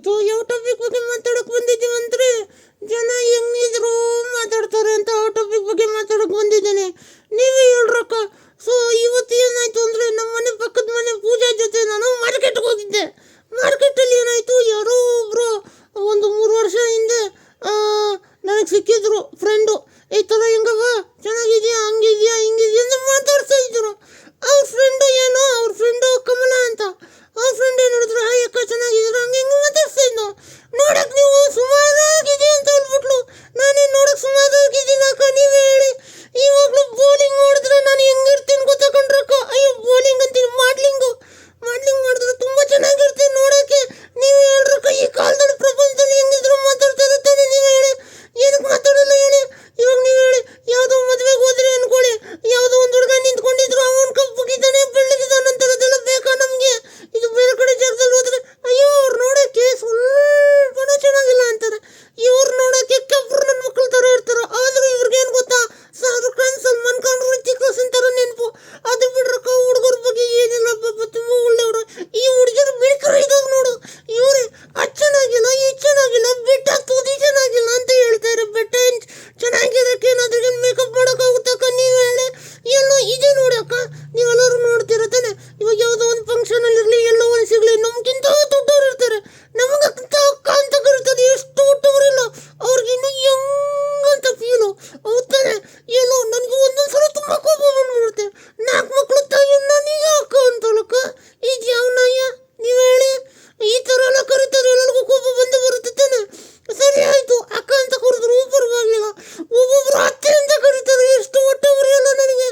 ಇವತ್ತು ಯಾವ ಟಾಪಿಕ್ ಬಗ್ಗೆ ಮಾತಾಡೋಕೆ ಬಂದಿದ್ದೀವಂದ್ರೆ ಜನ ಹೆಂಗಿದ್ರು ಮಾತಾಡ್ತಾರೆ ಅಂತ ಆ ಟಾಪಿಕ್ ಬಗ್ಗೆ ಮಾತಾಡೋಕೆ ಬಂದಿದ್ದೇನೆ. ನೀವೇ ಹೇಳ್ರಕ್ಕ. ಸೊ ಇವತ್ತು ಏನಾಯಿತು ಅಂದರೆ ನಮ್ಮ ಮನೆ ಪಕ್ಕದ ಮನೆ ಪೂಜಾ ಜೊತೆ ನಾನು ಮಾರ್ಕೆಟ್ಗೆ ಹೋಗಿದ್ದೆ. ಮಾರ್ಕೆಟಲ್ಲಿ ಏನಾಯಿತು, ಯಾರೋ ಒಬ್ಬರು ಒಂದು 3 ವರ್ಷ ಹಿಂದೆ ನನಗೆ ಸಿಕ್ಕಿದ್ರು ಫ್ರೆಂಡು. ಈ ಥರ ಹೆಂಗವ, ಚೆನ್ನಾಗಿದೆಯಾ, ಹಂಗಿದೆಯಾ, ಹಿಂಗಿದೆಯಾ ಅಂತ ಮಾತಾಡ್ತಾ ಇದ್ರು. ಅವ್ರ ಫ್ರೆಂಡು ಕಮಲ ಅಂತ. ಅವ್ರ ಫ್ರೆಂಡ್ ಏನು ಹೇಳಿದ್ರು, ಹಾಯ್ ಅಕ್ಕ ಚೆನ್ನಾಗಿದ್ರು, ಹಂಗೆ ಹಿಂಗೆ ಮಾತಾಡ್ತಾ ಇದ್ದು. ನೋಡಕ್ಕೆ ನೀವು ಸುಮಾರಾಗಿದೆ ಅಂತ ಹೇಳ್ಬಿಟ್ಲು. ನಾನೇನು ನೋಡಕ್ಕೆ ಸುಮಾರಾಗಿದ್ದೀನಿ ಅಕ್ಕ, ನೀವೇ ಹೇಳಿ. ಇವಾಗಲೂ ಬೌಲಿಂಗ್ ಮಾಡಿದ್ರೆ ನಾನು ಹೆಂಗಿರ್ತೀನಿ ಗೊತ್ತಾ ಕಣ್ರಕ್ಕ. ಅಯ್ಯೋ ಬೌಲಿಂಗ್ ಅಂತೀನಿ, ಮಾಡ್ಲಿಂಗ್ ಮಾಡಿದ್ರೆ ತುಂಬ ಚೆನ್ನಾಗಿರ್ತೀನಿ ನೋಡೋಕ್ಕೆ. ನೀವು ಹೇಳ್ರಕ್ಕ, ಈ ಕಾಲದಲ್ಲಿ ಪ್ರಪಂಚದಲ್ಲಿ ಹೆಂಗಿದ್ರು ಮಾತಾಡ್ತಾ ಇರುತ್ತಾನೆ. ನೀವು ಹೇಳಿ, ಏನಕ್ಕೆ ಮಾತಾಡಲ್ಲ ಹೇಳಿ. ಇವಾಗ ನೀವು ಹೇಳಿ, ಯಾವುದೋ ಮದುವೆಗೆ ಹೋದ್ರೆ ಅನ್ಕೊಳ್ಳಿ, ಯಾವುದೋ ಒಂದು ಹುಡುಗ ನಿಂತ್ಕೊಂಡಿದ್ರು, ಅವನು ಕಪ್ಪಗಿದ್ದಾನೆ ಬೆಳ್ಳಗಿದ್ದಾನೆ ಅಂತಾರದೆಲ್ಲ ಬೇಕಾ ನಮಗೆ? ಇದು ಬೇರೆ ಕಡೆ ಜಾಗದಲ್ಲಿ ಹೋದ್ರೆ ಅಯ್ಯೋ ಅವ್ರು ನೋಡೋಕ್ಕೆ ಸ್ವಲ್ಪ ಚೆನ್ನಾಗಿಲ್ಲ ಅಂತಾರೆ. ಇವ್ರು ನೋಡೋಕ್ಕೆ ಕಬ್ಬರು ನನ್ನ ಮಕ್ಕಳ ಥರ ಇರ್ತಾರೆ. ಆದರೂ ಇವ್ರಿಗೇನು ಗೊತ್ತಾ, ಶಾರುಖ್ ಖಾನ್, ಸಲ್ಮಾನ್ ಖಾನ್, ರಿತಿಕ್ ರೋಷನ್ ಥರ ನೆನಪು. ಅದು ಬಿಡ್ರಕ್ಕ, ಹುಡುಗರ ಬಗ್ಗೆ ಏನಿಲ್ಲ ಪಾಪ, ತುಂಬ ಒಳ್ಳೆಯವರು. ಈ ಹುಡುಗಿರು ಬಿಡ್ಕರ ಇದಾಗ ನೋಡು, ಇವ್ರೆ ಅದು ಚೆನ್ನಾಗಿಲ್ಲ, ಇದು ಚೆನ್ನಾಗಿಲ್ಲ, ಬೆಟ್ಟ ತುದಿ ಚೆನ್ನಾಗಿಲ್ಲ ಅಂತ ಹೇಳ್ತಾರೆ. ಬೆಟ್ಟ ಚೆನ್ನಾಗಿರೋಕ್ಕೆ ಏನಾದ್ರಿಗೆ ಮೇಕಪ್ ಮಾಡೋಕ್ಕಾಗುತ್ತಕ್ಕ? ನೀವು ಹೇಳಿ. ಎಲ್ಲೋ ಇದೆ ನೋಡಕ್ಕ, ನೀವೆಲ್ಲರೂ ನೋಡ್ತೀರ ತಾನೆ. ಇವಾಗ ಯಾವುದೋ ಒಂದು ಫಂಕ್ಷನಲ್ಲಿರಲಿ, ಎಲ್ಲೋ ಒಂದು ಸಿಗಲಿ, ನಮ್ಗಿಂತ ದೊಡ್ಡವ್ರು ಇರ್ತಾರೆ, ನಮಗಂತ ಅಕ್ಕ ಅಂತ ಕರೀತಾರೆ. ಎಷ್ಟು ದೊಡ್ಡವರಿಲ್ಲ, ಅವ್ರಿಗಿನ್ನೂ ಹೆಂಗಂತ ಫೀಲು. ಹೌದು ತಾನೆ. ಏನೋ ನನಗೆ ಒಂದೊಂದ್ಸಲ ತುಂಬ ಕೋಪ ಬಂದ್ಬಿಡುತ್ತೆ. 4 ಮಕ್ಕಳು ತಾಯಿ ನನಗೆ ಅಕ್ಕ ಅಂತಳಕ್ಕ. ಇದು ಯಾವ ನಾಯ? ನೀವು ಹೇಳಿ. ಈ ಥರ ಎಲ್ಲ ಕರೀತಾರೆ, ಎಲ್ಲರಿಗೂ ಕೋಪ ಬಂದು ಬರುತ್ತೆ ತಾನೆ. ಸರಿ ಆಯಿತು, ಅಕ್ಕ ಅಂತ ಕರೆದ್ರು ಪರವಾಗಿಲ್ಲ. ಒಬ್ಬೊಬ್ರು ಅತ್ತೆ ಅಂತ ಕರೀತಾರೆ, ಎಷ್ಟು ಹೊಟ್ಟೆ ಉರಿಯಲ್ಲ ನನಗೆ.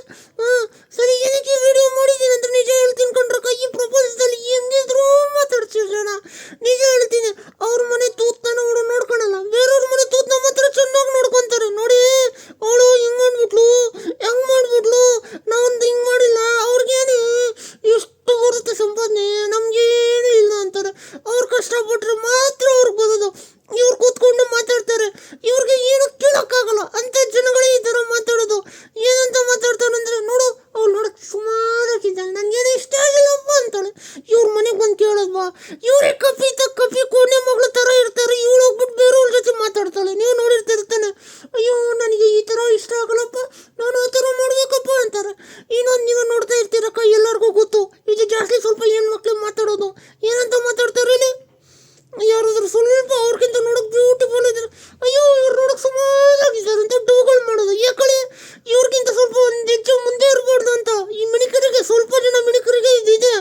ಸರಿ, ಏನಕ್ಕೆ ವಿಡಿಯೋ ಮಾಡಿದ್ದೀನಿ ಅಂತ ನಿಜ ಹೇಳ್ತೀನಿ ಕಣ್ರಕ್ಕ. ಈ ಪ್ರಪಂಚದಲ್ಲಿ ಹೆಂಗಿದ್ರು ಮಾತಾಡ್ತೀವಿ ಜನ. ನಿಜ ಹೇಳ್ತೀನಿ, ಅವ್ರ ಮನೆ ತೂತ್ನ ನೋಡ್ಕೊಳಲ್ಲ, ಬೇರೆಯವ್ರ ಮನೆ ತೂತ್ನ ಮಾತ್ರ ಚೆನ್ನಾಗಿ ನೋಡ್ಕೊತಾರೆ. ನೋಡಿ, ಅವಳು ಹಿಂಗೆ ಮಾಡ್ಬಿಟ್ಲು, ಹೆಂಗೆ ಮಾಡ್ಬಿಟ್ಲು, ನಾವೊಂದು ಹಿಂಗೆ ಮಾಡಿಲ್ಲ, ಅವ್ರಿಗೇನು ಎಷ್ಟು ಬರುತ್ತೆ ಸಂಪಾದನೆ, ನಮಗೇನು ಇಲ್ಲ ಅಂತಾರೆ. ಅವ್ರು ಕಷ್ಟಪಟ್ಟರೆ ಮಾತ್ರ ಅವ್ರಿಗೆ ಬರೋದು. ಇವ್ರು ಕೂತ್ಕೊಂಡು ಮಾತಾಡ್ತಾರೆ, ಇವ್ರಿಗೆ ಏನು ಕೇಳೋಕ್ಕಾಗಲ್ಲ. ಅಂಥ ಜನಗಳೇ ಈ ಥರ ಮಾತಾಡೋದು. ಏನಂತ ಮಾತಾಡ್ತಾರೆ ಅಂದರೆ, ನೋಡು ಅವ್ಳು ನೋಡೋಕ್ಕೆ ಸುಮಾರಾಗಿದ್ದಾಳೆ, ನನಗೇನು ಇಷ್ಟ ಆಗಿಲ್ಲಪ್ಪ ಅಂತಾಳೆ. ಇವ್ರ ಮನೆಗೆ ಬಂದು ಕೇಳೋದ್ವಾ? ಇವರೇ ಕಪಿ ಕೋಣೆ ಮಗಳ ಥರ ಇರ್ತಾರೆ. ಇವಳು ಹೋಗ್ಬಿಟ್ಟು ಬೇರೆಯವ್ರ ಜೊತೆ ಮಾತಾಡ್ತಾಳೆ. ನೀವು ನೋಡಿರ್ತಿರ್ತಾನೆ, ಅಯ್ಯೋ ನನಗೆ ಈ ಥರ ಇಷ್ಟ ಆಗಲ್ಲಪ್ಪ, ನಾನು ಆ ಥರ ಮಾಡಬೇಕಪ್ಪ ಅಂತಾರೆ. ಇನ್ನೊಂದು ನೀವು ನೋಡ್ತಾ ಇರ್ತೀರಕ್ಕ, ಎಲ್ಲರಿಗೂ ಗೊತ್ತು. ಇದು ಜಾಸ್ತಿ ಸ್ವಲ್ಪ ಹೆಣ್ಮಕ್ಳು ಮಾತಾಡೋದು. ಏನಂತ ಮಾತಾಡ್ತಾರೆ ಇಲ್ಲಿ? ಯಾರಾದ್ರೂ ಸ್ವಲ್ಪ ಅವ್ರಿಗಿಂತ ನೋಡೋಕೆ ಬ್ಯೂಟಿಫುಲ್ ಇದ್ದಾರೆ, ಅಯ್ಯೋ ಇವ್ರು ನೋಡೋಕೆ ಸುಮಾರಾಗಿದ್ದಾರೆ ಅಂತ ಡೂಗಳು ಮಾಡೋದು. ಯಾಕಡೆ ಇವ್ರಿಗಿಂತ ಸ್ವಲ್ಪ ಒಂದು ಹೆಚ್ಚು ಮುಂದೆ ಇರಬಾರ್ದು ಅಂತ. ಈ ಮಿಣಿಕರಿಗೆ, ಸ್ವಲ್ಪ ಜನ ಮಿಣಿಕರಿಗೆ ಇದಿದೆ.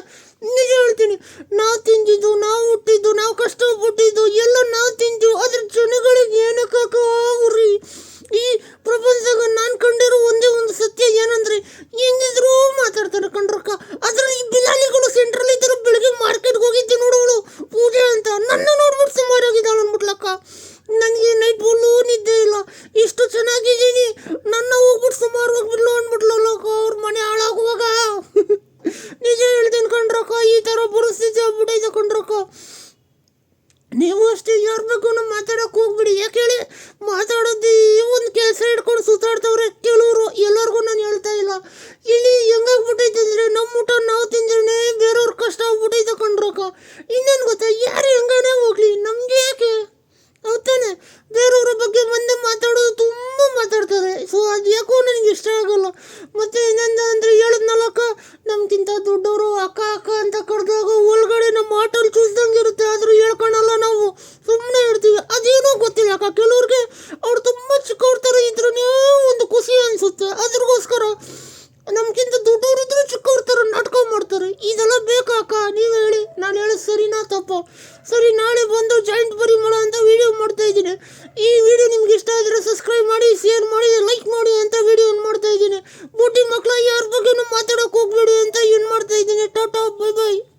ನಿಜ ಹೇಳ್ತೀನಿ, ನಾವು ತಿಂದಿದ್ದು, ನಾವು ಹುಟ್ಟಿದ್ದು, ನಾವು ಕಷ್ಟಪಟ್ಟಿದ್ದು ಎಲ್ಲ ನಾವು ತಿಂದು, ಅದ್ರ ಜನಗಳಿಗೆ ಏನಕ್ಕಾಕ ಉರಿ. ಈ ಪ್ರಪಂಚದಾಗ ನಾನು ಕಂಡಿರೋ ಒಂದೇ ಒಂದು ಸತ್ಯ ಏನಂದರೆ, ಹೆಂಗಿದ್ರು ಮಾತಾಡ್ತಾರೆ ಕಣ್ರಕ್ಕ. ಅದರಲ್ಲಿ ಈ ಬಿಲಾಲಿಗಳು ಸೆಂಟ್ರಲ್ಲಿ ಇದ್ದರು. ಬೆಳಗ್ಗೆ ಮಾರ್ಕೆಟ್ಗೆ ಹೋಗಿದ್ದೆ ನೋಡೋಳು ಪೂಜೆ ಅಂತ, ನನ್ನ ನೋಡ್ಬಿಟ್ಟು ಸುಮಾರಾಗಿದ್ದಾಳೆ ಅಂದ್ಬಿಟ್ಲಕ್ಕ. ನನಗೆ ನೈಟ್ ಫುಲ್ಲು ನಿದ್ದೆ ಇಲ್ಲ, ಇಷ್ಟು ಚೆನ್ನಾಗಿದ್ದೀನಿ, ನನ್ನ ಹೋಗ್ಬಿಟ್ಟು ಸುಮಾರು ಹೋಗ್ಬಿಡ್ಲು ಅಂದ್ಬಿಟ್ಲಕ್ಕ. ಅವ್ರ ಮನೆ ಹಾಳಾಗುವಾಗ ನಿಜ ಹೇಳ್ತೀನಿ ಕಣ್ರಕ್ಕ, ಈ ಥರ ಪರಿಸ್ಥಿತಿ ಆಗ್ಬಿಟ್ಟೈತೆ ಕಣ್ರಕ್ಕ. ನೀವು ಅಷ್ಟೇ ಯಾರ ಬಗ್ಗೂ ಮಾತಾಡೋಕೆ ಹೋಗ್ಬಿಡಿ. ಯಾಕೆ ಹೇಳಿ, ಮಾತಾಡೋದು ಒಂದು ಕೆಲಸ ಹಿಡ್ಕೊಂಡು ಸುತ್ತಾಡ್ತವ್ರೆ ಕೆಲವರು. ಎಲ್ಲರಿಗೂ ನಾನು ಹೇಳ್ತಾ ಇಲ್ಲ. ಇಲ್ಲಿ ಹೆಂಗಾಗ್ಬಿಟ್ಟೈತೆ ಅಂದರೆ, ನಮ್ಮ ಊಟ ನಾವು ತಿಂದ್ರೆ ಬೇರೆಯವ್ರ ಕಷ್ಟ ಆಗ್ಬಿಟ್ಟೈತೆ ಕಣ್ರಕ್ಕ. ಇನ್ನೇನು ಗೊತ್ತಾ, ಯಾರು ಹೆಂಗಾನೇ ಹೋಗ್ಲಿ, ನಮಗೆ ಯಾಕೆ? ಹೌದಾನೆ. ಬೇರೆಯವ್ರ ಬಗ್ಗೆ ಮುಂದೆ ಮಾತಾಡೋದು ತುಂಬ ಮಾತಾಡ್ತಾರೆ. ಸೊ ಅದು ಯಾಕೋ ನನಗೆ ಇಷ್ಟ ಆಗಲ್ಲ. ಮತ್ತು ಇನ್ನೊಂದು ಅಂದರೆ, ಹೇಳಿದ್ನಲ್ಲಕ್ಕ, ನಮ್ಗಿಂತ ದೊಡ್ಡವರು ಅಕ್ಕ ಅಂತ ಕರೆದಾಗ ಒಳಗಡೆ ನಮ್ಮ ಆಟಲ್ಲಿ ಚೂಸ್ದಂಗೆ ಇರುತ್ತೆ. ಆದರೂ ಹೇಳ್ಕೊಳಲ್ಲ, ನಾವು ಸುಮ್ಮನೆ ಇರ್ತೀವಿ. ಅದೇನೋ ಗೊತ್ತಿಲ್ಲ ಅಕ್ಕ, ಕೆಲವ್ರಿಗೆ ಅವ್ರು ತುಂಬ ಚಿಕ್ಕವ್ರ ಥರ ಇದ್ರೇ ಒಂದು ಖುಷಿ ಅನಿಸುತ್ತೆ. ಅದ್ರಗೋಸ್ಕರ ನಮ್ಗಿಂತ ದೊಡ್ಡವ್ರು ಇದ್ರೆ ಚಿಕ್ಕವ್ರ ಥರ ನಾಟಕ ಮಾಡ್ತಾರೆ. ಇದೆಲ್ಲ ಬೇಕಾ ಅಕ್ಕ? ನೀವು ಹೇಳಿ. ನಾನು ಹೇಳೋದು ಸರಿನಾ ತಪ್ಪ? ಸರಿ, ನಾಳೆ ಬಂದು ಜಾಯಿಂಟ್ ಪರಿಮಳ ಅಂತ ವಿಡಿಯೋ ಮಾಡ್ತಾ ಇದ್ದೀನಿ. ಈ ವಿಡಿಯೋ ನಿಮ್ಗೆ ಇಷ್ಟ ಆದರೆ ಸಬ್ಸ್ಕ್ರೈಬ್ ಮಾಡಿ, ಶೇರ್ ಮಾಡಿ, ಲೈಕ್ ಮಾಡಿ.